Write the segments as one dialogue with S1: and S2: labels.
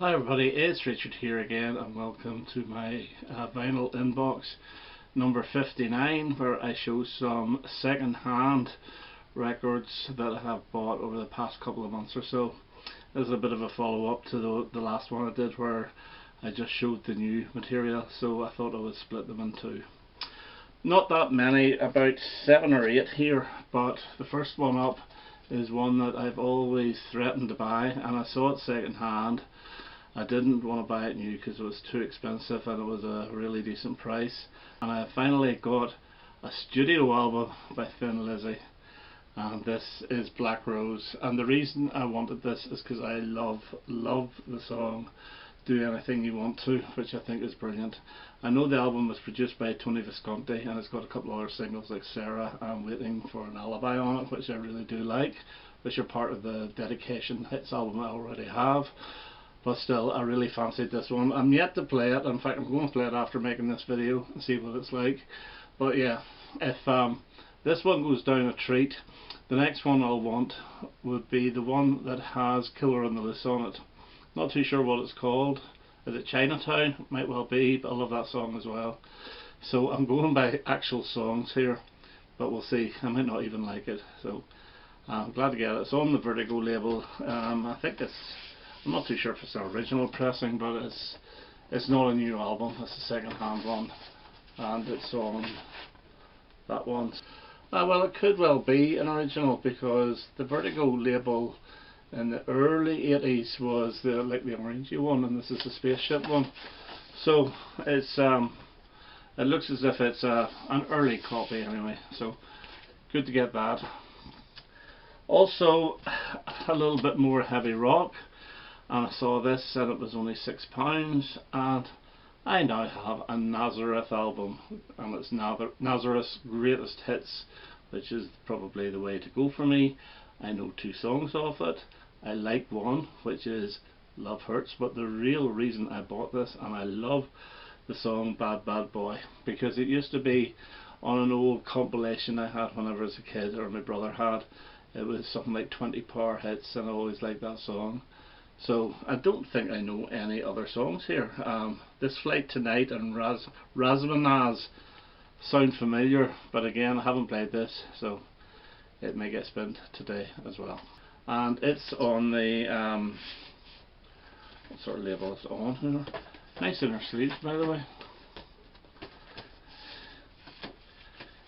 S1: Hi everybody, it's Richard here again and welcome to my vinyl inbox number 59, where I show some second hand records that I have bought over the past couple of months or so. This is a bit of a follow up to the last one I did where I just showed the new material, so I thought I would split them in two. Not that many, about 7 or 8 here, but the first one up is one that I've always threatened to buy, and I saw it second hand. I didn't want to buy it new because it was too expensive and it was a really decent price, and I finally got a studio album by Lizzie, and this is Black Rose. And the reason I wanted this is because I love the song Do Anything You Want To, which I think is brilliant. I know the album was produced by Tony Visconti and it's got a couple other singles like Sarah and Waiting for an Alibi on it, which I really do like, which are part of the dedication hits album I already have. But still, I really fancied this one. I'm yet to play it. In fact, I'm going to play it after making this video and see what it's like. But yeah, if this one goes down a treat, the next one I'll want would be the one that has Killer on the Loose on it. Not too sure what it's called. Is it Chinatown? Might well be, but I love that song as well. So I'm going by actual songs here, but we'll see. I might not even like it. So I'm glad to get it. It's on the Vertigo label. I think I'm not too sure if it's an original pressing, but it's not a new album. It's a second hand one, and it's on that one. Well, it could well be an original because the Vertigo label in the early 80s was the orangey one, and this is the spaceship one. So it's it looks as if it's an early copy anyway. So good to get that. Also, a little bit more heavy rock. And I saw this and it was only £6, and I now have a Nazareth album, and it's Nazareth's greatest hits, which is probably the way to go for me. I know 2 songs off it. I like one, which is Love Hurts, but the real reason I bought this, and I love the song Bad Bad Boy, because it used to be on an old compilation I had whenever I was a kid, or my brother had. It was something like 20 power hits, and I always liked that song. So I don't think I know any other songs here. This Flight Tonight and Razmanaz sound familiar, but again I haven't played this, so it may get spent today as well. And it's on the what sort of label is it on here? Nice inner sleeves, by the way.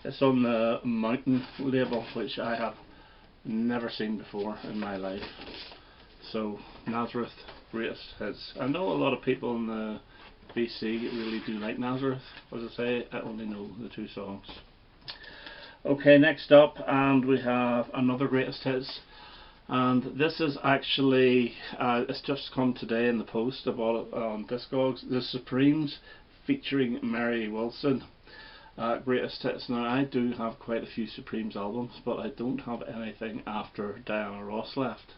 S1: It's on the Mountain label, which I have never seen before in my life. So Nazareth, greatest hits. I know a lot of people in the BC really do like Nazareth. As I say, I only know the 2 songs. Okay, next up, and we have another greatest hits, and this is actually it's just come today in the post. I bought it on Discogs. The Supremes featuring Mary Wilson. Greatest hits. Now I do have quite a few Supremes albums, but I don't have anything after Diana Ross left.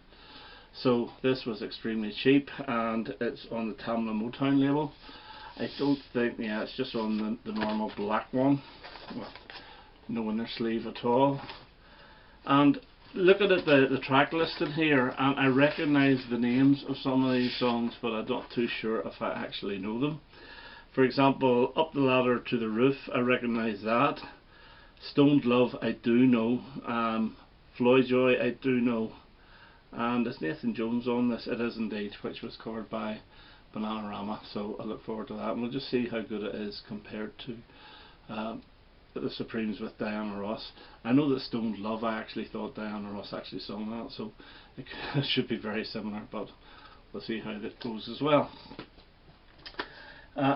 S1: So this was extremely cheap, and it's on the Tamla Motown label. I don't think, yeah, it's just on the normal black one, well, no inner sleeve at all. And looking at the track listing here, and I recognise the names of some of these songs, but I'm not too sure if I actually know them. For example, Up the Ladder to the Roof, I recognise that. Stoned Love, I do know. Floyd Joy, I do know. And is Nathan Jones on this? It is indeed, which was covered by Bananarama, so I look forward to that, and we'll just see how good it is compared to the Supremes with Diana Ross. I know that Stoned Love, I actually thought Diana Ross actually sung that, so it should be very similar, but we'll see how that goes as well.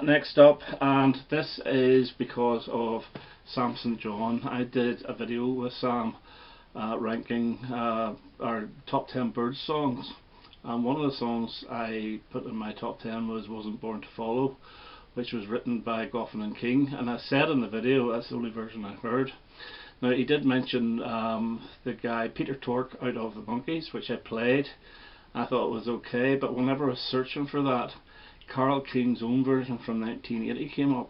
S1: Next up, and this is because of Sam St. John. I did a video with Sam ranking our top 10 Birds songs, and one of the songs I put in my top 10 was Wasn't Born to Follow, which was written by Goffin and King, and I said in the video, that's the only version I heard. Now he did mention the guy Peter Tork out of the Monkees, which I played. I thought it was okay, but whenever I was searching for that, Carole King's own version from 1980 came up.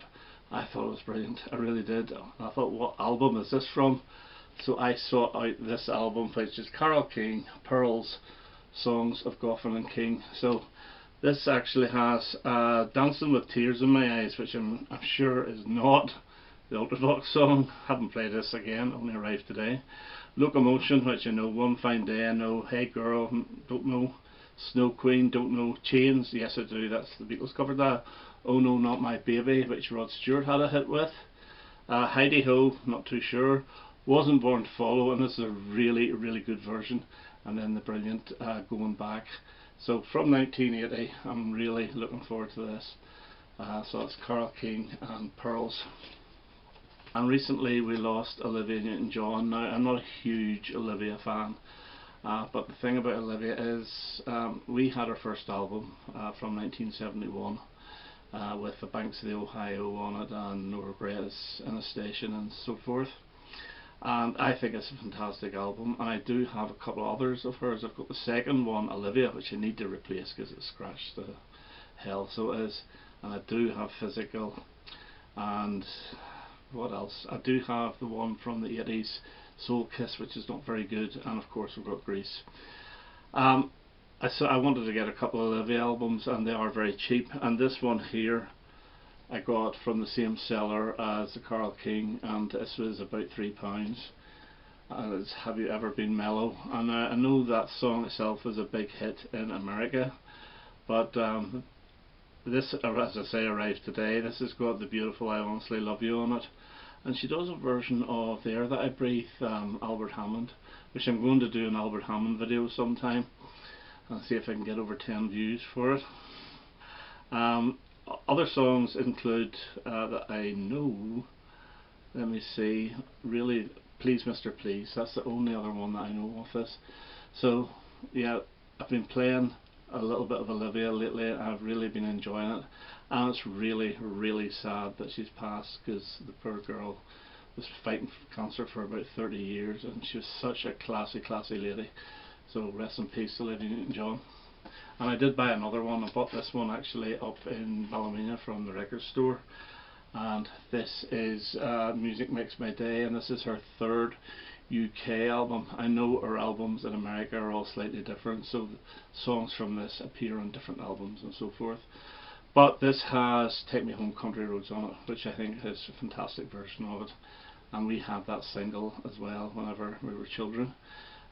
S1: I thought it was brilliant, I really did. I thought, what album is this from? So I sought out this album, which is Carole King, Pearls, Songs of Goffin and King. So This actually has Dancing with Tears in My Eyes, which I'm sure is not the Ultravox song. Haven't played this again, only arrived today. Locomotion, which I know. One Fine Day, I know. Hey Girl, don't know. Snow Queen, don't know. Chains, yes I do, that's the Beatles covered that. Oh No Not My Baby, which Rod Stewart had a hit with. Heidi Ho, not too sure. Wasn't Born to Follow, and this is a really good version. And then the brilliant Going Back. So from 1980, I'm really looking forward to this. So that's Carole King and Pearls. And recently we lost Olivia Newton-John. Now I'm not a huge Olivia fan, but the thing about Olivia is we had our first album from 1971 with The Banks of the Ohio on it and No Regrets in a Station and so forth. And I think it's a fantastic album, and I do have a couple of others of hers. I've got the second one, Olivia, which I need to replace because it's scratched to hell, so it is. And I do have Physical, and what else? I do have the one from the 80s, Soul Kiss, which is not very good, and of course we've got Grease. I wanted to get a couple of Olivia albums, and they are very cheap, and this one here I got from the same seller as the Carole King, and this was about £3. And it's Have You Ever Been Mellow? And I know that song itself was a big hit in America, but this, as I say, arrived today. This has got the beautiful I Honestly Love You on it, and she does a version of The Air That I Breathe, Albert Hammond, which I'm going to do an Albert Hammond video sometime and see if I can get over 10 views for it. Other songs include that I know, let me see, really, Please Mr. Please. That's the only other one that I know of this. So yeah, I've been playing a little bit of Olivia lately, and I've really been enjoying it, and it's really sad that she's passed, because the poor girl was fighting cancer for about 30 years, and she was such a classy lady. So rest in peace, Olivia Newton-John. And I did buy another one. I bought this one actually up in Ballymena from the record store, and this is Music Makes My Day, and this is her third UK album. I know her albums in America are all slightly different, so songs from this appear on different albums and so forth, but this has Take Me Home Country Roads on it, which I think is a fantastic version of it, and we had that single as well whenever we were children.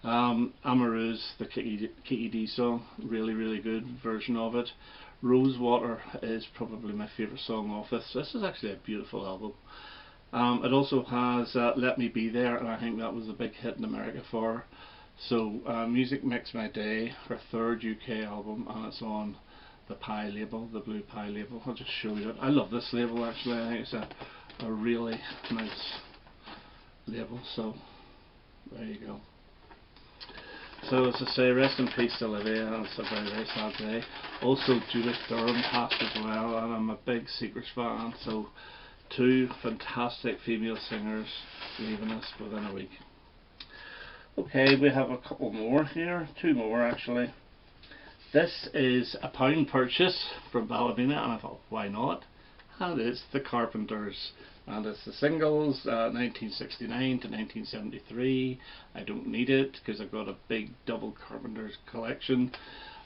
S1: Amareuse, the Kiki D song, really good version of it. Rosewater is probably my favourite song off this. This is actually a beautiful album. It also has Let Me Be There, and I think that was a big hit in America for her. So Music Makes My Day, her third UK album, and it's on the Pie label, the blue Pie label. I'll just show you it. I love this label actually. I think it's a really nice label, so there you go. So as I say, rest in peace to Olivia, and it's a very sad day. Also Judith Durham passed as well, and I'm a big Secrets fan, so two fantastic female singers leaving us within a week. Okay, we have a couple more here, two more actually. This is a £1 purchase from Ballymena, and I thought, why not? And it's the Carpenters, and it's the singles 1969 to 1973. I don't need it because I've got a big double Carpenters collection,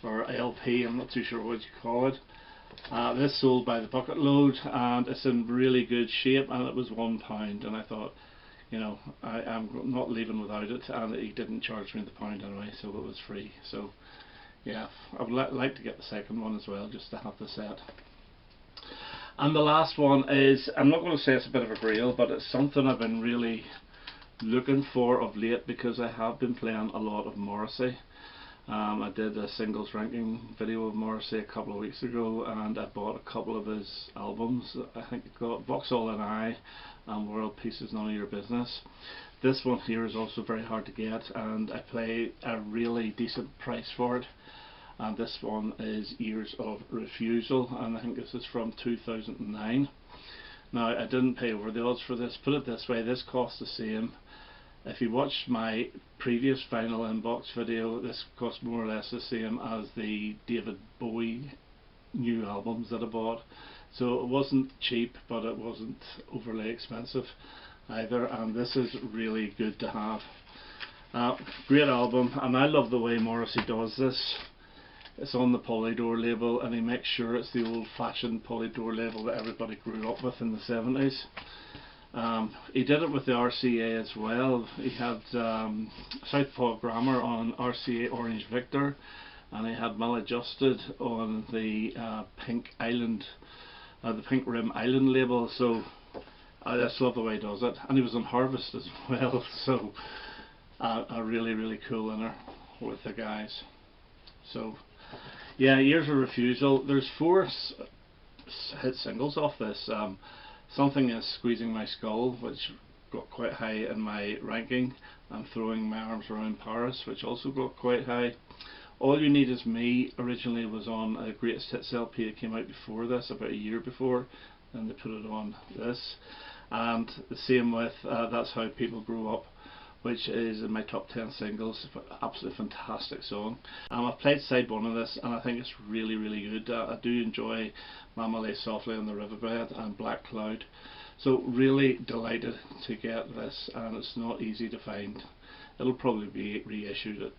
S1: or LP, I'm not too sure what you call it. This sold by the bucket load, and it's in really good shape, and it was £1, and I thought, you know, I'm not leaving without it, and he didn't charge me the £1 anyway, so it was free. So yeah, I would like to get the second one as well, just to have the set. And the last one is, I'm not going to say it's a bit of a grail, but it's something I've been really looking for of late, because I have been playing a lot of Morrissey. I did a singles ranking video of Morrissey a couple of weeks ago, and I bought a couple of his albums. I think it got Vauxhall and I and World Peace Is None of Your Business. This one here is also very hard to get, and I pay a really decent price for it. And this one is Years of Refusal, and I think this is from 2009. Now, I didn't pay over the odds for this. Put it this way, this cost the same. If you watch my previous Vinyl Inbox video, this cost more or less the same as the David Bowie new albums that I bought. So it wasn't cheap, but it wasn't overly expensive either, and this is really good to have. Great album, and I love the way Morrissey does this. It's on the Polydor label, and he makes sure it's the old-fashioned Polydor label that everybody grew up with in the 70s. He did it with the RCA as well. He had Southpaw Grammar on RCA Orange Victor, and he had Maladjusted on the Pink Island, the Pink Rim Island label. So I just love the way he does it. And he was on Harvest as well, so a really cool inner with the guys. So yeah, Years of Refusal. There's 4 hit singles off this. Something is Squeezing My Skull, which got quite high in my ranking, and Throwing My Arms Around Paris, which also got quite high. All You Need Is Me originally was on a Greatest Hits LP that came out before this, about a year before, and they put it on this. And the same with That's How People Grow Up, which is in my top 10 singles. Absolutely fantastic song. I've played side 1 of this, and I think it's really good. I do enjoy Mama Lay Softly on the Riverbed and Black Cloud. So really delighted to get this, and it's not easy to find. It'll probably be reissued at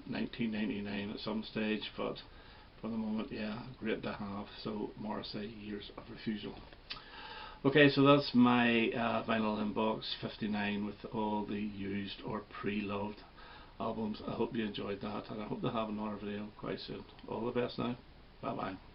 S1: $19.99 at some stage, but for the moment, yeah, great to have. So Morrissey, Years of Refusal. Okay, so that's my vinyl inbox 59 with all the used or pre-loved albums. I hope you enjoyed that, and I hope to have another video quite soon. All the best now. Bye bye.